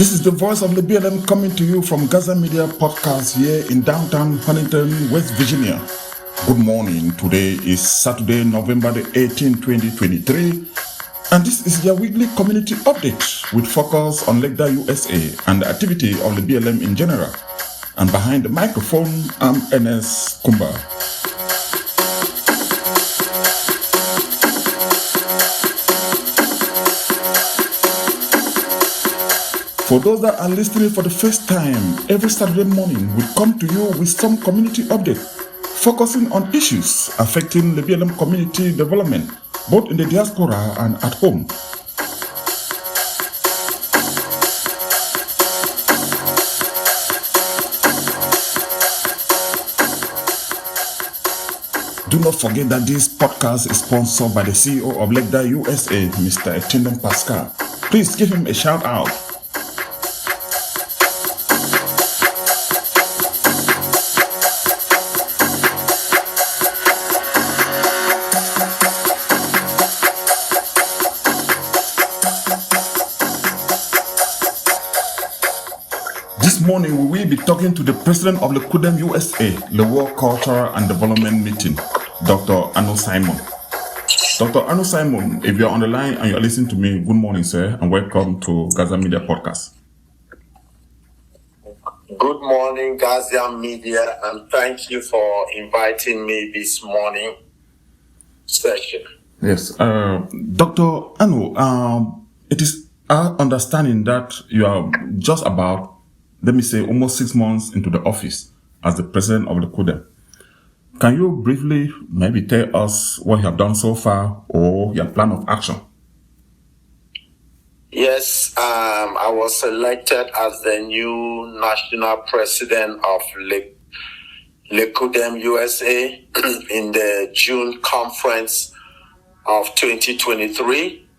This is the voice of the BLM coming to you from Gaza Media Podcast here in downtown Huntington, West Virginia. Good morning. Today is Saturday, November the 18th, 2023. And this is your weekly community update with focus on LECUDEM USA and the activity of the BLM in general. And behind the microphone, I'm Ernest Kumba. For those that are listening for the first time, every Saturday morning we come to you with some community update, focusing on issues affecting the BLM community development, both in the diaspora and at home. Do not forget that this podcast is sponsored by the CEO of LECUDEM USA, Mr. Etienne Pascal. Please give him a shout out. This morning we will be talking to the president of LECUDEM USA, the World Cultural and Development Meeting, Dr. Anu Simon. Dr. Anu Simon, if you're on the line and you're listening to me, good morning, sir, and welcome to Gaza Media Podcast. Good morning, Gaza Media, and thank you for inviting me this morning session. Yes, Dr. Anu, it is our understanding that you are just about, let me say, almost 6 months into the office as the president of LECUDEM. Can you briefly maybe tell us what you have done so far or your plan of action? Yes, I was elected as the new national president of LECUDEM USA in the June conference of 2023.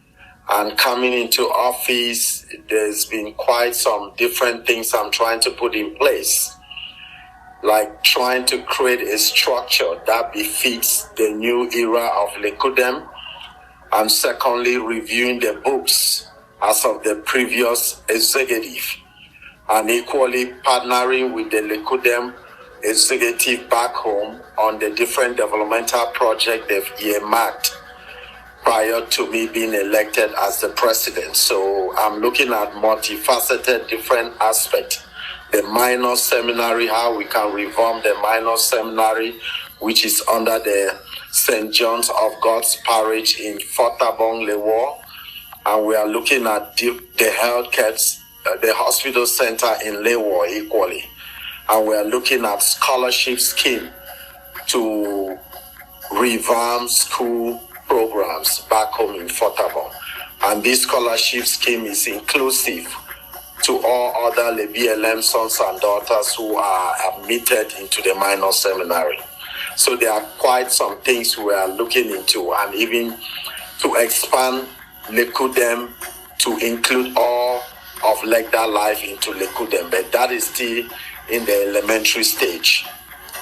And coming into office, there's been quite some different things I'm trying to put in place, like trying to create a structure that befits the new era of LECUDEM, and secondly, reviewing the books as of the previous executive, and equally partnering with the LECUDEM executive back home on the different developmental projects they've earmarked prior to me being elected as the president. So I'm looking at multifaceted different aspects. The minor seminary, how we can reform the minor seminary, which is under the St. John's of God's Parish in Fortabong, Lewa. And we are looking at the healthcare, the hospital center in Lewa equally. And we are looking at scholarship scheme to revamp school programs back home in Fortabong. And this scholarship scheme is inclusive to all other BLM sons and daughters who are admitted into the minor seminary. So there are quite some things we are looking into, and even to expand LECUDEM to include all of LECUDEM life into LECUDEM, but that is still in the elementary stage.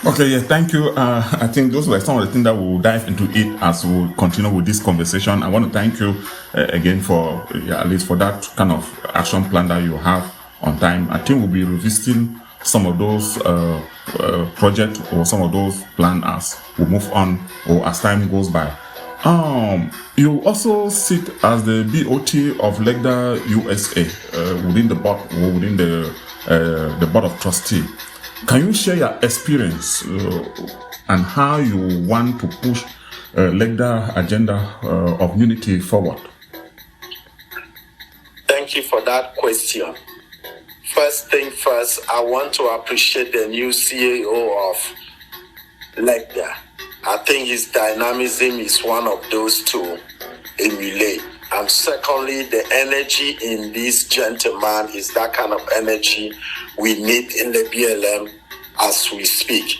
Okay, yeah, thank you. I think those were some of the things that we'll dive into it as we'll continue with this conversation. I want to thank you again for, at least for that kind of action plan that you have on time. I think we'll be revisiting some of those projects or some of those plans as we move on or as time goes by. You also sit as the BOT of LECUDEM USA within the board or within the board of trustees. Can you share your experience and how you want to push LECUDEM agenda of unity forward? Thank you for that question. First thing first, I want to appreciate the new CEO of LECUDEM. I think his dynamism is one of those to emulate. And secondly, the energy in this gentleman is that kind of energy we need in the BLM as we speak.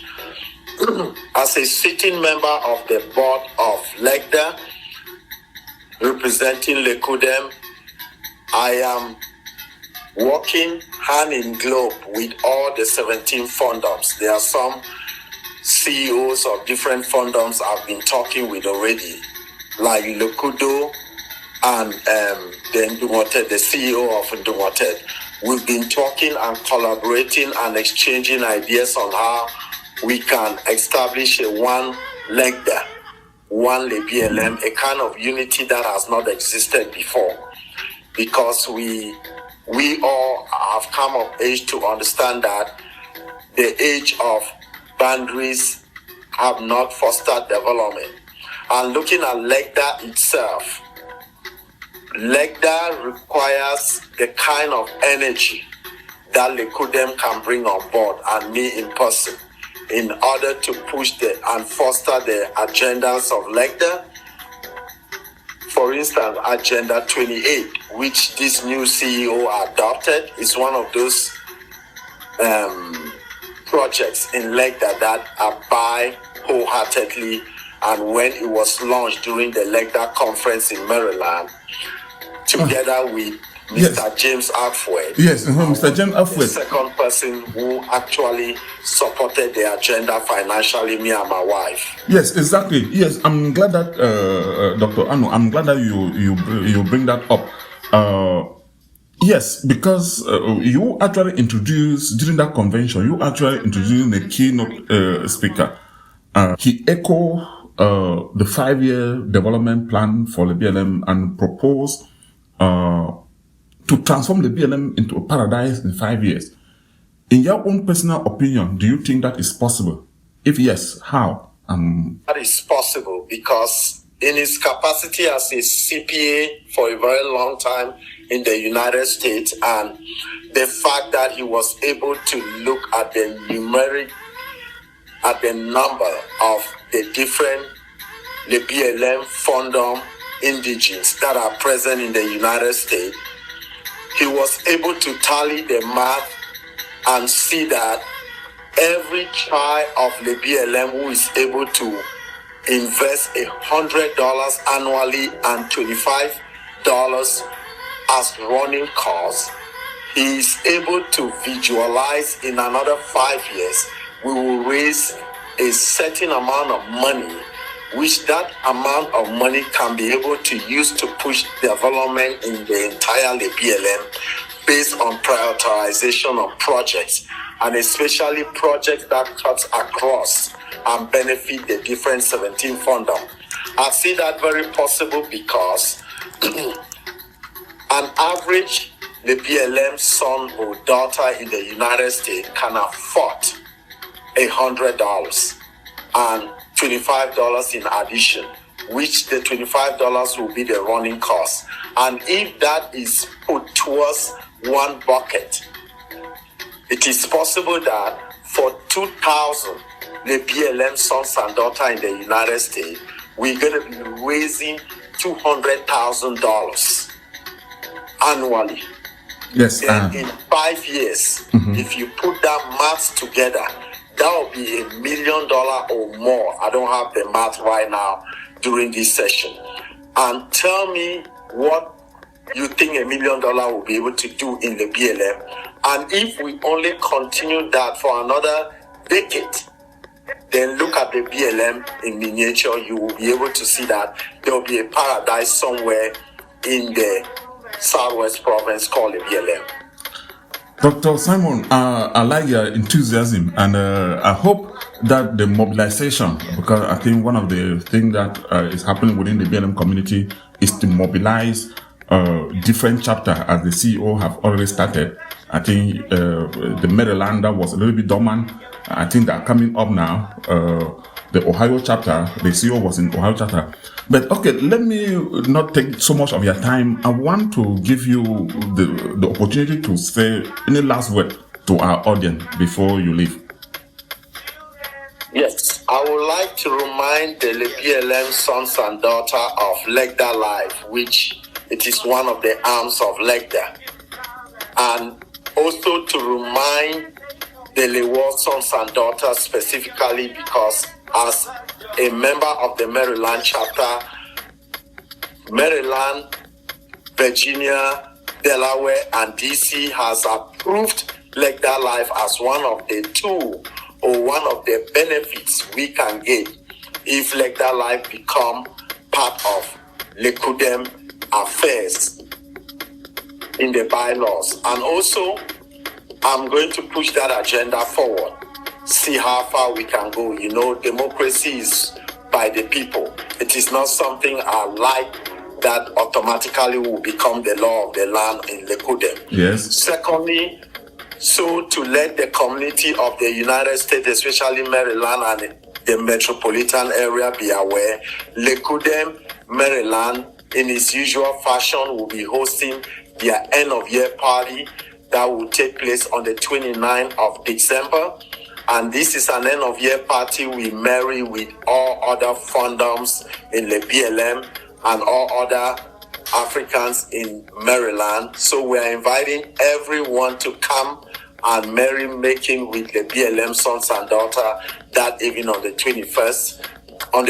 As a sitting member of the board of LECUDEM, representing LECUDEM, I am working hand in glove with all the 17 fondoms. There are some CEOs of different fondoms I've been talking with already, like LECUDO and then the CEO of Ndumoted. we've been talking and collaborating and exchanging ideas on how we can establish a one LECUDEM, one LEBLM, a kind of unity that has not existed before. Because we all have come of age to understand that the age of boundaries have not fostered development. And looking at LECUDEM itself, LECUDEM requires the kind of energy that LECUDEM can bring on board, and me in person, in order to push and foster the agendas of LECUDEM. For instance, Agenda 28, which this new CEO adopted, is one of those projects in LECUDEM that I buy wholeheartedly. And when it was launched during the LECUDEM conference in Maryland, together with Mr. James Afwed. Yes, Mr. James Afwed. The second person who actually supported the agenda financially, me and my wife. Yes, exactly. Yes, I'm glad that, Dr. Anu, I'm glad that you bring that up. Yes, because you actually introduced, during that convention, you actually introduced the keynote speaker. He echoed the 5-year development plan for the BLM and proposed to transform the BLM into a paradise in 5 years. In your own personal opinion, do you think that is possible? If yes, how? That is possible because in his capacity as a CPA for a very long time in the United States, and the fact that he was able to look at the number of the different BLM fundum indigens that are present in the United States, he was able to tally the math and see that every child of the BLM who is able to invest $100 annually and $25 as running costs, he is able to visualize in another 5 years we will raise a certain amount of money, which that amount of money can be able to use to push development in the entire BLM based on prioritization of projects, and especially projects that cuts across and benefit the different 17 fundum. I see that very possible because an average BLM son or daughter in the United States can afford $100 and $25 in addition, which the $25 will be the running cost. And if that is put towards one bucket, it is possible that for 2,000 the BLM sons and daughters in the United States, we're going to be raising $200,000 annually. Yes. Then in 5 years, if you put that math together, that will be $1 million or more. I don't have the math right now during this session. And tell me what you think $1 million will be able to do in the BLM. And if we only continue that for another decade, then look at the BLM in miniature. You will be able to see that there will be a paradise somewhere in the Southwest province called the BLM. Dr. Simon, I like your enthusiasm, and I hope that the mobilization, because I think one of the things that is happening within the BLM community is to mobilize different chapters, as the CEO have already started. I think the Maryland was a little bit dormant. I think they're coming up now. The Ohio chapter, the CEO was in Ohio chapter. But okay, let me not take so much of your time. I want to give you the opportunity to say any last word to our audience before you leave. Yes, I would like to remind the BLM sons and daughters of LECUDEM Life, which it is one of the arms of LECUDEM. And also to remind the LEWAL sons and daughters specifically, because as a member of the Maryland chapter, Maryland, Virginia, Delaware, and DC has approved LECUDEM Life as one of the two or one of the benefits we can get if LECUDEM Life become part of LECUDEM affairs in the bylaws. And also, I'm going to push that agenda forward, see how far we can go. You know, democracy is by the people. It is not something I like that automatically will become the law of the land in LECUDEM. Yes. Secondly, so to let the community of the United States, especially Maryland and the metropolitan area, be aware, LECUDEM Maryland, in its usual fashion, will be hosting their end-of-year party that will take place on the 29th of December. And this is an end-of-year party we marry with all other fandoms in the BLM and all other Africans in Maryland. So we are inviting everyone to come and merry making with the BLM sons and daughter that evening on the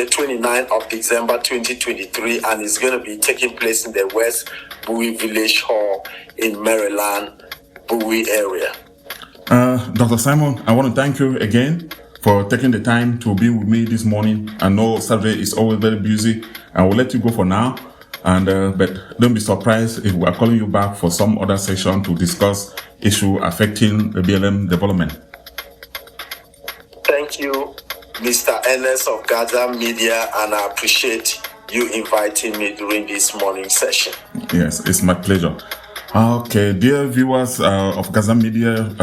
29th of December 2023, and it's going to be taking place in the West Bowie Village Hall in Maryland, Bowie area. Dr. Simon, I want to thank you again for taking the time to be with me this morning. I know Saturday is always very busy. I will let you go for now, and but don't be surprised if we are calling you back for some other session to discuss issue affecting the BLM development. Thank you, Mr. Ernest of Gaza Media, and I appreciate you inviting me during this morning session. Yes, it's my pleasure. Okay, dear viewers of Gaza Media,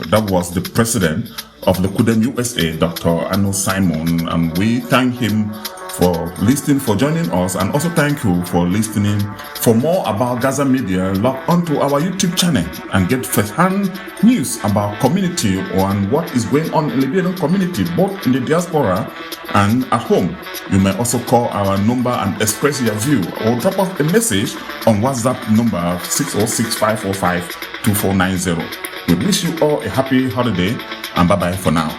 that was the president of LECUDEM USA, Dr. Arnold Simon, and we thank him for listening, for joining us, and also thank you for listening. For more about Gaza Media, log onto our YouTube channel and get first-hand news about community and what is going on in the BLM community, both in the diaspora and at home. You may also call our number and express your view, or drop us a message on WhatsApp number 606-545-2490. We wish you all a happy holiday, and bye-bye for now.